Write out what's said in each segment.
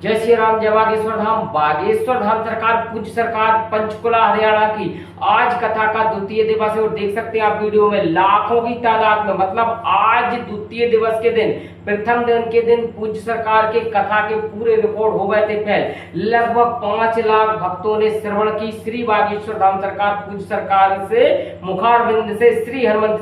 जय श्री राम, जय बागेश्वर धाम। बागेश्वर धाम सरकार पूज्य सरकार पंचकुला हरियाणा की आज कथा का द्वितीय दिवस है और देख सकते हैं आप वीडियो में लाखों की तादाद में, मतलब आज द्वितीय दिवस के दिन, प्रथम दिन के दिन पूज्य सरकार के कथा के पूरे रिकॉर्ड हो गए थे फैल। लगभग 5 लाख भक्तों ने श्रवण की श्री बागेश्वर धाम सरकार पूज्य सरकार से मुखारविंद से श्री हनुमंत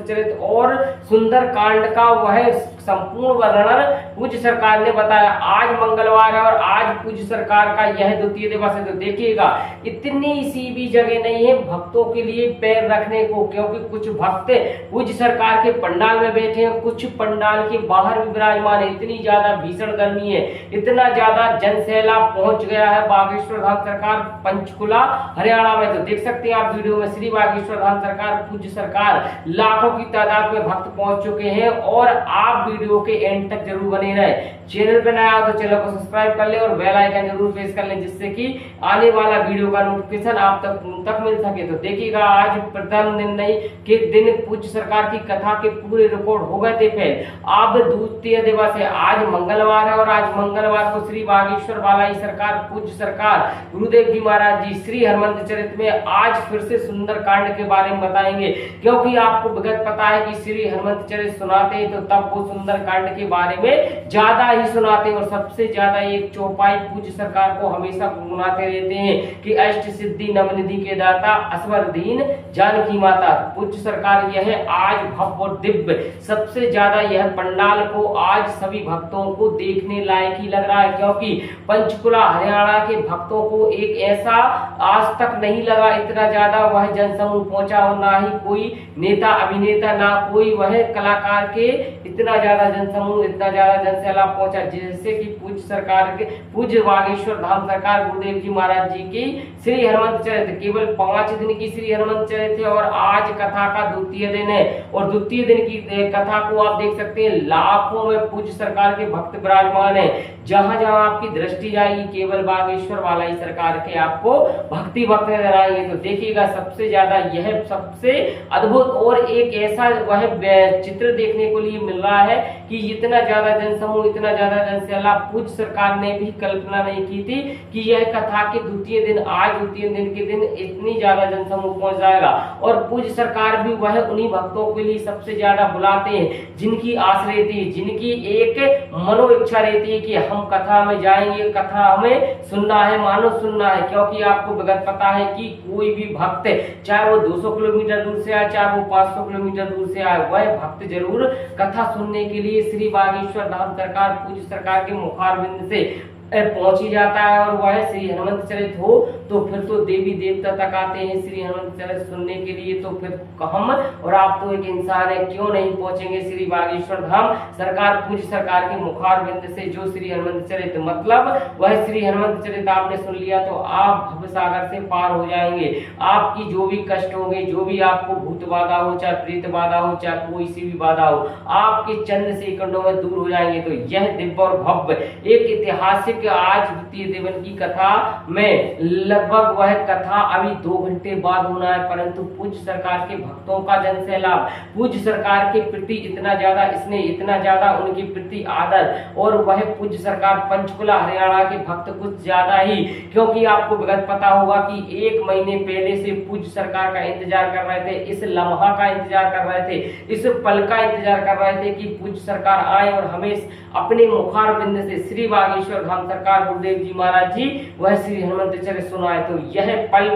चरित और सुंदर कांड का वह संपूर्ण वर्णन पूज्य सरकार ने बताया। आज मंगलवार है और आज पूज्य सरकार का यह द्वितीय दिवस है। तो देखिएगा, इतनी सी भी जगह नहीं है भक्तों के लिए पैर रखने को, क्योंकि कुछ भक्त पूज्य सरकार के पंडाल में बैठे हैं, कुछ पंडाल के बाहर भी विराजमान है। इतनी ज्यादा भीषण गर्मी है, इतना ज्यादा जनसैलाब पहुंच गया है बागेश्वर धाम सरकार पंचकुला हरियाणा में। तो देख सकते हैं आप वीडियो में, श्री बागेश्वर धाम सरकार पूज्य सरकार लाखों की तादाद में भक्त पहुंच चुके हैं। और आप वीडियो के एंड तक जरूर बने रहे। चैनल पे नया हो तो चैनल को सब्सक्राइब कर ले और बेल आइकन जरूर प्रेस कर ले, जिससे कि आने वाला वीडियो का नोटिफिकेशन आप तक मिल सके। तो देखिएगा, आज प्रथम दिन नहीं के दिन पूज्य सरकार की कथा के पूरे रिकॉर्ड हो गए थे फैल। अब द्वितीय दिवस है, आज मंगलवार है और आज मंगलवार को श्री बागेश्वर वालाई सरकार पूज्य सरकार गुरुदेव जी महाराज जी श्री हनुमंत चरित में आज फिर से सुंदर कांड के बारे में बताएंगे। क्योंकि आपको विगत पता है कि श्री हनुमंत चरित सुनाते हैं तो तब वो सुंदर कांड के बारे में ज्यादा ही सुनाते हैं और सबसे ज्यादा एक चौपाई पूज्य सरकार को हमेशा गुनगुनाते रहते हैं कि अष्ट सिद्धि नवनिधि के दाता असवर दीन जानकी माता। पूज्य सरकार यह आज भव्य और दिव्य, सबसे ज्यादा यह पंडाल को आज सभी भक्तों को देखने लायक ही लग रहा है। क्योंकि पंचकुला हरियाणा के भक्तों को एक ऐसा आज तक नहीं लगा इतना ज्यादा वह जनसमूह पहुंचा, और ना ही कोई नेता अभिनेता, ना कोई वह कलाकार के इतना ज्यादा जनसमूह, इतना ज्यादा जनसैलाब पहुंचा, जैसे कि पूज्य सरकार के पूज्य बागेश्वर धाम सरकार गुरुदेव जी महाराज जी की श्री हनुमंत चरित। केवल 5 दिन की श्री हनुमंत चरित है और आज कथा का द्वितीय दिन है। और द्वितीय दिन की कथा को आप देख सकते हैं, लाखों में पूज्य सरकार के भक्त विराजमान है। जहां जहां आपकी दृष्टि जाएगी केवल बागेश्वर वालाई सरकार के आपको भक्ति भक्त नजर आएंगे। तो देखिएगा, सबसे ज्यादा यह सबसे अद्भुत और एक ऐसा वह चित्र देखने को लिए मिल रहा है कि इतना ज्यादा जनसमूह, इतना ज्यादा जनसैलाब पूज्य सरकार ने भी कल्पना नहीं की थी कि यह कथा के द्वितीय दिन, आज द्वितीय दिन के दिन इतनी ज्यादा जनसमूह पहुंच जाएगा। और पूज्य सरकार भी वह उन्हीं भक्तों के लिए सबसे ज्यादा बुलाते हैं जिनकी आस रहती है, जिनकी एक मनो इच्छा रहती है कि हम कथा में जाएंगे, कथा हमें सुनना है, मानो सुनना है। क्योंकि आपको विगत पता है कि कोई भी भक्त, चाहे वो 200 किलोमीटर दूर से आए, चाहे वो 500 किलोमीटर दूर से आए, वह भक्त जरूर कथा सुनने के लिए श्री बागेश्वर धाम सरकार पूज्य सरकार के मुखारविंद से पहुंच ही जाता है। और वह श्री हनुमंत चरित हो तो फिर तो देवी देवता तक आते हैं श्री हनुमंत चरित सुनने के लिए। तो फिर हम और आप तो एक इंसान है, क्यों नहीं पहुंचेंगे श्री बागेश्वर धाम सरकार पूज्य सरकार के मुखारविंद से जो श्री हनुमंत चरित, मतलब वह श्री हनुमंत चरित आपने सुन लिया तो आप भव सागर से पार हो जाएंगे। आपकी जो भी कष्ट होंगे, जो भी आपको भूत बाधा हो, चाहे प्रेत बाधा हो, चाहे कोई सी भी बाधा हो, आपके चंद सेकंडों में दूर हो जाएंगे। तो यह दिव्य और भव्य एक ऐतिहासिक आज द्वितीय दिन की कथा में लगभग वह कथा अभी 2 घंटे बाद होना है, परंतु पूज्य सरकार के भक्तों का जनसैलाब, पूज्य सरकार के प्रति इतना ज्यादा स्नेह, इतना ज्यादा उनके प्रति आदर, और वह पूज्य सरकार पंचकुला हरियाणा के भक्त कुछ ज्यादा ही। क्योंकि आपको विगत पता होगा कि 1 महीने पहले से पूज्य सरकार का इंतजार कर रहे थे, इस लम्हा का इंतजार कर रहे थे, इस पल का इंतजार कर रहे थे कि पूज्य सरकार आए और हमें अपने मुखारविंद से श्री बागेश्वर धाम सरकार गुरुदेव जी महाराज जी वह श्री हनुमंत चरित सुनाए। तो यह पल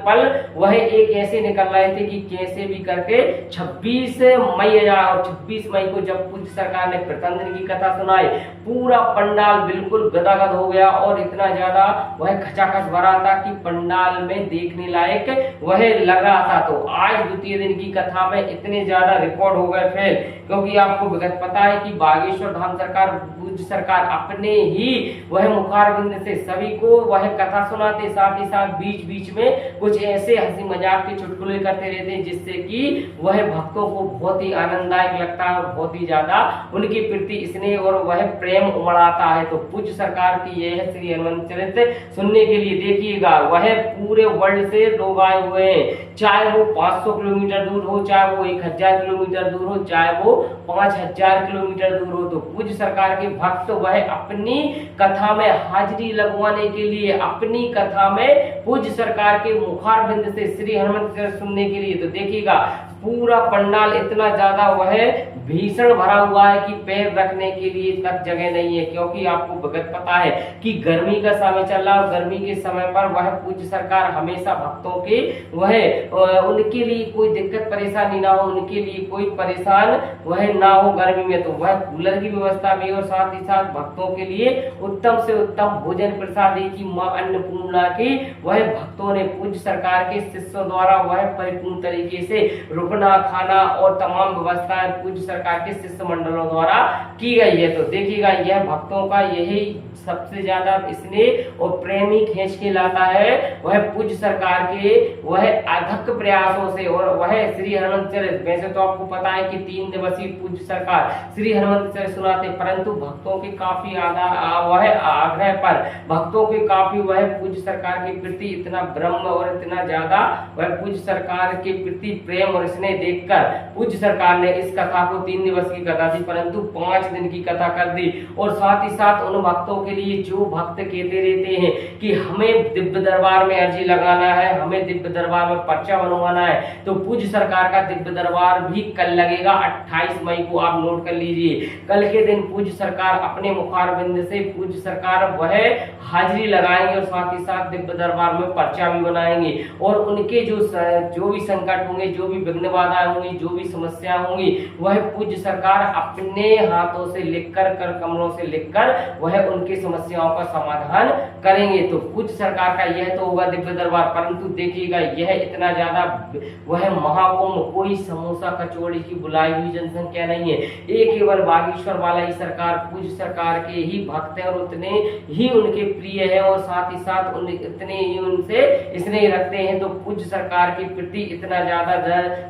पल वह एक ऐसे निकल रहे थे कि कैसे भी करके 26 मई को जब पूज्य सरकार ने प्रथम दिन की कथा सुनाई, पूरा पंडाल बिल्कुल गदागद हो गया और इतना ज्यादा वह खचाखच भरा था कि पंडाल में देखने लायक वह लग रहा था। तो आज द्वितीय दिन की कथा में इतने ज्यादा रिकॉर्ड हो गए फैल। क्योंकि आपको विगत पता है कि बागेश्वर धाम सरकार पूज्य सरकार अपने ही वह मुखारविंद से सभी को वह कथा सुनाते, साथ ही साथ बीच बीच में कुछ ऐसे हंसी मजाक के चुटकुले करते रहते हैं जिससे कि वह भक्तों को बहुत ही आनंददायक लगता है, बहुत ही ज्यादा उनके प्रति स्नेह और वह प्रेम उमड़ाता है। तो पूज्य सरकार की यह श्री हनुमंत चरित सुनने के लिए देखिएगा, वह पूरे वर्ल्ड से लोग आए हुए हैं, चाहे वो 500 किलोमीटर दूर हो, चाहे वो 1000 किलोमीटर दूर हो, चाहे वो 5000 किलोमीटर दूर हो, तो पूज्य सरकार के भक्त वह अपनी कथा में हाजिरी लगवाने के लिए, अपनी कथा में पूज्य सरकार के मुखारबिंद से श्री हनुमंत चरित्र सुनने के लिए, तो देखिएगा पूरा पंडाल इतना ज्यादा वह भीषण भरा हुआ है कि पैर रखने के लिए तक जगह नहीं है, क्योंकि आपको भगत पता है कि गर्मी का समय चल रहा है और गर्मी के समय पर वह पूज्य सरकार हमेशा भक्तों के वह उनके लिए कोई दिक्कत परेशानी ना हो, उनके लिए कोई परेशान वह ना हो गर्मी में, तो वह कूलर की व्यवस्था भी और साथ ही साथ भक्तों के लिए उत्तम से उत्तम भोजन प्रसाद की मां अन्नपूर्णा की वह भक्तों ने पूज्य सरकार के शिष्यों द्वारा वह परिपूर्ण तरीके से रुकना, खाना और तमाम व्यवस्थाएं पूज्य सरकार के शिष्य मंडलों द्वारा की गई है। तो देखिएगा यह भक्तों का यही सबसे ज्यादा स्नेह और प्रेमी खींच के लाता है वह पूज्य सरकार के वह अथक प्रयासों से, और वह श्री हनुमंत चरित्र, वैसे तो आपको पता है कि 3 दिवसीय पूज्य सरकार श्री हनुमंत चरित्र सुनाते, परंतु भक्तों के काफी वह आग्रह पर भक्तों के काफी वह पूज्य सरकार के प्रति इतना ब्रह्म और इतना ज्यादा वह पूज्य सरकार के प्रति प्रेम और स्नेह देखकर पूज्य सरकार ने इस कथा को 3 दिवस की कथा थी परंतु 5 दिन की कथा कर दी। और साथ ही साथ उन भक्तों के लिए जो भक्त कहते रहते हैं कि हमें दिव्य दरबार में अर्जी लगाना है, हमें दिव्य दरबार में पर्चा बनवाना है, तो पूज्य सरकार का दिव्य दरबार भी कल लगेगा 28 मई को, आप नोट कर लीजिए। कल के दिन पूज्य सरकार अपने मुखारबिंद से पूज्य सरकार वह हाजिरी लगाएंगे और साथ ही साथ दिव्य दरबार में पर्चा भी बनाएंगे, और उनके जो भी संकट होंगे, जो भी विघ्न बाधाएं होंगी, जो भी समस्या होंगी, वह पूज्य सरकार अपने हाथों से लिखकर, कर कमलों से लिखकर वह उनकी समस्याओं का समाधान करेंगे। तो पूज्य सरकार का यह तो होगा दिव्य दरबार, परंतु देखिएगा यह इतना ज्यादा वह महाकुंभ कोई समोसा कचौड़ी की बुलाई हुई जनसंख्या नहीं है, एक केवल बागेश्वर वाला ही सरकार पूज्य सरकार के ही भक्त है और उतने ही उनके प्रिय है और साथ ही साथ इतने ही उनसे स्नेह रखते हैं। तो पूज्य सरकार के प्रति इतना ज्यादा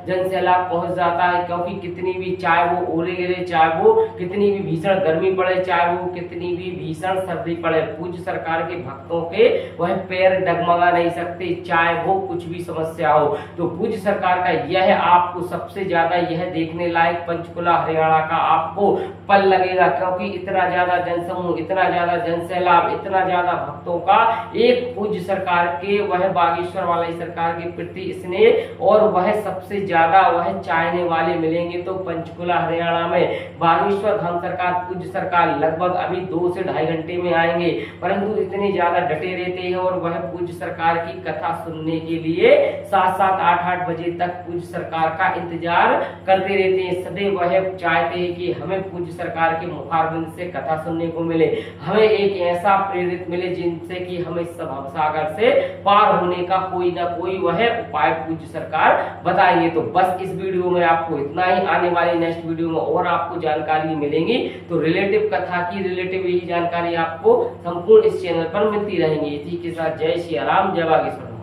जन सैलाब पहुंच जाता है, क्योंकि कितनी भी, चाहे वो ओले गिरे, चाहे वो कितनी भी भीषण गर्मी पड़े, चाहे वो कितनी भी भीषण सर्दी पड़े, पूज्य सरकार के भक्तों के वह पैर डगमगा नहीं सकते, चाहे वो कुछ भी समस्या हो। तो पूज्य सरकार का यह आपको सबसे ज्यादा यह देखने लायक पंचकुला हरियाणा का आपको पल लगेगा, क्योंकि इतना ज्यादा जनसमूह, इतना ज्यादा जनसैलाब, इतना ज्यादा भक्तों का एक पूज्य सरकार के वह बागेश्वर वाला सरकार के प्रति स्नेह और वह सबसे ज्यादा वह चाहने वाले मिलेंगे। तो पंचकुला हरियाणा में बागेश्वर धाम सरकार पूज्य सरकार लगभग अभी 2 से 2.5 घंटे में आएंगे, परंतु इतने ज्यादा डटे रहते हैं और वह पूज्य सरकार की कथा सुनने के लिए 7-7, 8-8 बजे तक पूज्य सरकार का इंतजार करते रहते हैं। सदैव वह चाहते हैं कि हमें पूज्य सरकार के मुखारबिंद से कथा सुनने को मिले, हमें एक ऐसा प्रेरित मिले जिनसे कि हमें सब भवसागर से पार होने का कोई ना कोई वह उपाय पूज्य सरकार बताएंगे। तो बस इस वीडियो में आपको इतना ही, आने वाली नेक्स्ट वीडियो में और आपको जानकारी मिलेंगी। तो रिलेटिव कथा की रिलेटिव यही जानकारी आपको संपूर्ण इस चैनल पर मिलती रहेंगी। इसी के साथ जय श्री राम, जय बागेश्वर।